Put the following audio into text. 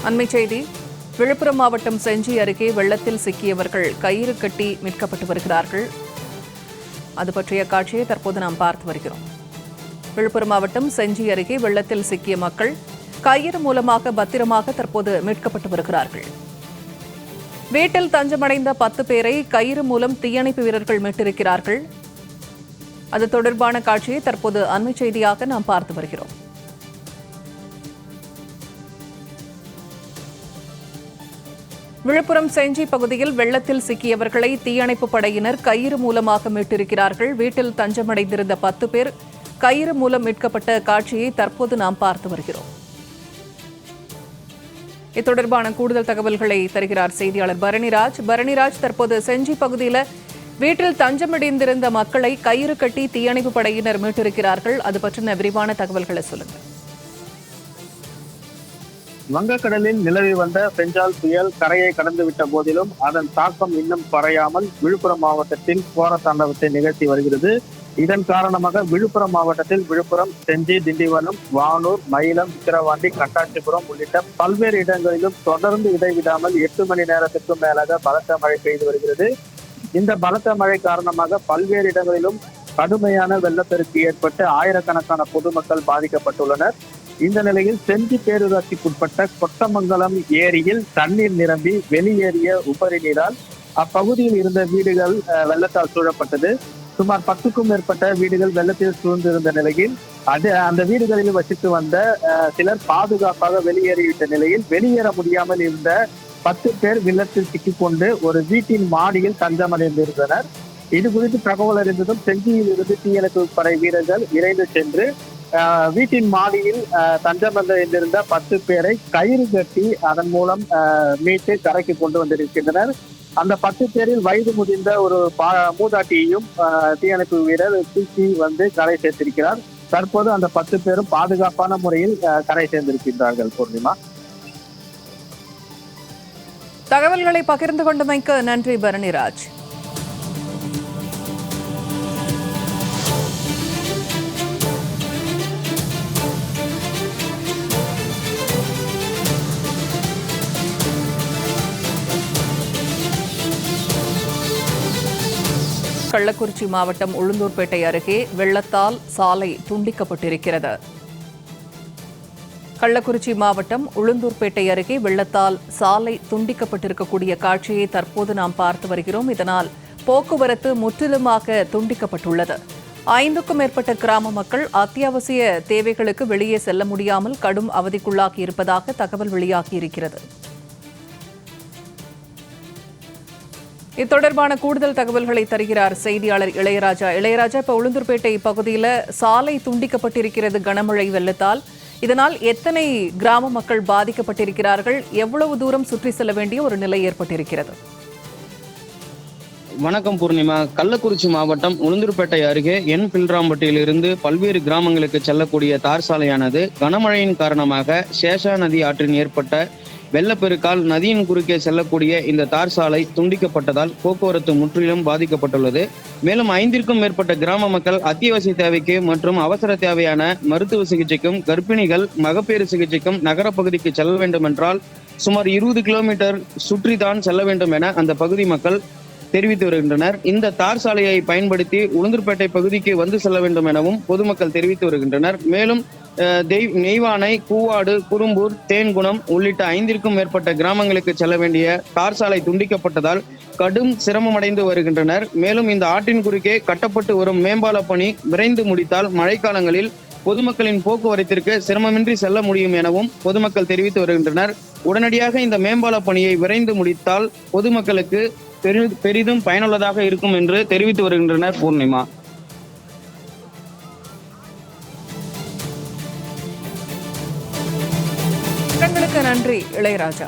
அண்மைச் செய்தி. விழுப்புரம் மாவட்டம் செஞ்சி அருகே வெள்ளத்தில் சிக்கியவர்கள் கயிறு கட்டி மீட்கப்பட்டு வருகிறார்கள். அது பற்றிய காட்சியை தற்போது நாம் பார்த்து வருகிறோம். விழுப்புரம் மாவட்டம் செஞ்சி அருகே வெள்ளத்தில் சிக்கிய மக்கள் கயிறு மூலமாக பத்திரமாக தற்போது மீட்கப்பட்டு வருகிறார்கள். வீட்டில் தஞ்சமடைந்த 10 பேரை கயிறு மூலம் தீயணைப்பு வீரர்கள் மீட்டிருக்கிறார்கள். அது தொடர்பான காட்சியை தற்போது அண்மைச் செய்தியாக நாம் பார்த்து வருகிறோம். விழுப்புரம் செஞ்சி பகுதியில் வெள்ளத்தில் சிக்கியவர்களை தீயணைப்பு படையினர் கயிறு மூலமாக மீட்டிருக்கிறார்கள். வீட்டில் தஞ்சமடைந்திருந்த 10 பேர் கயிறு மூலம் மீட்கப்பட்ட காட்சியை தற்போது நாம் பார்த்து வருகிறோம். இது தொடர்பான கூடுதல் தகவல்களை தருகிறார் செய்தியாளர் பரணிராஜ். பரணிராஜ், தற்போது செஞ்சி பகுதியில் வீட்டில் தஞ்சமடைந்திருந்த மக்களை கயிறு கட்டி தீயணைப்பு படையினர் மீட்டிருக்கிறார்கள். அது பற்றின விரிவான தகவல்களை சொல்லுங்கள். வங்கக்கடலில் நிலவி வந்த பெஞ்சால் புயல் கரையை கடந்துவிட்ட போதிலும் அதன் தாக்கம் இன்னும் குறையாமல் விழுப்புரம் மாவட்டத்தில் கோர தாண்டவத்தை நிகழ்த்தி வருகிறது. இதன் காரணமாக விழுப்புரம் மாவட்டத்தில் விழுப்புரம், செஞ்சி, திண்டிவனம், வானூர், மயிலம், விக்கிரவாண்டி, கட்டாட்சிபுரம் உள்ளிட்ட பல்வேறு இடங்களிலும் தொடர்ந்து இடைவிடாமல் 8 மணி நேரத்திற்கும் மேலாக பலத்த மழை பெய்து வருகிறது. இந்த பலத்த மழை காரணமாக பல்வேறு இடங்களிலும் கடுமையான வெள்ளப்பெருக்கு ஏற்பட்டு ஆயிரக்கணக்கான பொதுமக்கள் பாதிக்கப்பட்டுள்ளனர். இந்த நிலையில் செஞ்சி பேரூராட்சிக்குட்பட்ட கொட்டமங்கலம் ஏரியில் தண்ணீர் நிரம்பி வெளியேறிய உபரி நீரால் அப்பகுதியில் இருந்த வீடுகள் வெள்ளத்தால் சூழப்பட்டது. சுமார் 10க்கும் மேற்பட்ட வீடுகள் வெள்ளத்தில் சூழ்ந்திருந்த நிலையில் அந்த வீடுகளில் வசித்து வந்த சிலர் பாதுகாப்பாக வெளியேறிவிட்ட நிலையில் வெளியேற முடியாமல் இருந்த 10 பேர் வெள்ளத்தில் சிக்கிக்கொண்டு ஒரு வீட்டின் மாடியில் தஞ்சமடைந்திருந்தனர். இது குறித்து தகவல் அறிந்ததும் செஞ்சியில் இருந்து தீயணைப்பு படை வீரர்கள் விரைந்து சென்று வீட்டின் மாடியில் தஞ்சமடைந்திருந்த 10 பேரை கயிறு கட்டி அதன் மூலம் மீட்டு கரைக்கு கொண்டு வந்திருக்கின்றனர். அந்த 10 பேரில் வயது முதிர்ந்த ஒரு மூதாட்டியையும் தீயணைப்பு வீரர் தூக்கி வந்து கரை சேர்த்திருக்கிறார். தற்போது அந்த 10 பேரும் பாதுகாப்பான முறையில் கரை சேர்ந்திருக்கின்றார்கள். பூர்ணிமா, தகவல்களை பகிர்ந்து கொண்டமைக்கு நன்றி பரணிராஜ். கள்ளக்குறிச்சி மாவட்டம் உளுந்தூர்பேட்டை அருகே வெள்ளத்தால் சாலை துண்டிக்கப்பட்டிருக்கிறது. கள்ளக்குறிச்சி மாவட்டம் உளுந்தூர்பேட்டை அருகே வெள்ளத்தால் சாலை துண்டிக்கப்பட்டிருக்கக்கூடிய காட்சியை தற்போது நாம் பார்த்து வருகிறோம். இதனால் போக்குவரத்து முற்றிலுமாக துண்டிக்கப்பட்டுள்ளது. 5க்கும் மேற்பட்ட கிராம மக்கள் அத்தியாவசிய தேவைகளுக்கு வெளியே செல்ல முடியாமல் கடும் அவதிக்குள்ளாகி இருப்பதாக தகவல் வெளியாகியிருக்கிறது. இது தொடர்பான கூடுதல் தகவல்களை தருகிறார் செய்தியாளர் இளையராஜா. இப்ப உளுந்தூர்பேட்டை பகுதியில் சாலை துண்டிக்கப்பட்டிருக்கிறது கனமழை வெள்ளத்தால். இதனால் எத்தனை கிராம மக்கள் பாதிக்கப்பட்டிருக்கிறார்கள்? எவ்வளவு தூரம் சுற்றி செல்ல வேண்டிய ஒரு நிலை ஏற்பட்டிருக்கிறது? வணக்கம் பூர்ணிமா. கள்ளக்குறிச்சி மாவட்டம் உளுந்தூர்பேட்டை அருகே பில்ராம்பட்டியிலிருந்து பல்வேறு கிராமங்களுக்கு செல்லக்கூடிய தார் சாலையானது கனமழையின் காரணமாக சேஷா நதி ஆற்றின் ஏற்பட்ட வெள்ளப்பெருக்கால் நதியின் குறுக்கே செல்லக்கூடிய இந்த தார் சாலை துண்டிக்கப்பட்டதால் போக்குவரத்து முற்றிலும் பாதிக்கப்பட்டுள்ளது. மேலும் 5க்கும் மேற்பட்ட கிராம மக்கள் அத்தியாவசிய தேவைக்கு மற்றும் அவசர தேவையான மருத்துவ சிகிச்சைக்கும் கர்ப்பிணிகள் மகப்பேறு சிகிச்சைக்கும் நகரப்பகுதிக்கு செல்ல வேண்டும் என்றால் சுமார் 20 கிலோமீட்டர் சுற்றிதான் செல்ல வேண்டும் என அந்த பகுதி மக்கள் தெரிவித்து வருகின்றனர். இந்த தார் சாலையை பயன்படுத்தி உளுந்தூர்பேட்டை பகுதிக்கு வந்து செல்ல வேண்டும் எனவும் பொதுமக்கள் தெரிவித்து வருகின்றனர். மேலும் நெய்வானை, கூவாடு, குறும்பூர், தேன்குணம் உள்ளிட்ட 5க்கும் மேற்பட்ட கிராமங்களுக்கு செல்ல வேண்டிய தார் சாலை துண்டிக்கப்பட்டதால் கடும் சிரமமடைந்து வருகின்றனர். மேலும் இந்த ஆற்றின் குறுக்கே கட்டப்பட்டு வரும் மேம்பால பணி விரைந்து முடித்தால் மழைக்காலங்களில் பொதுமக்களின் போக்குவரத்திற்கு சிரமமின்றி செல்ல முடியும் எனவும் பொதுமக்கள் தெரிவித்து வருகின்றனர். உடனடியாக இந்த மேம்பால பணியை விரைந்து முடித்தால் பொதுமக்களுக்கு பெரிதும் பயனுள்ளதாக இருக்கும் என்று தெரிவித்து வருகின்றனர். பூர்ணிமா, நன்றி இளையராஜா.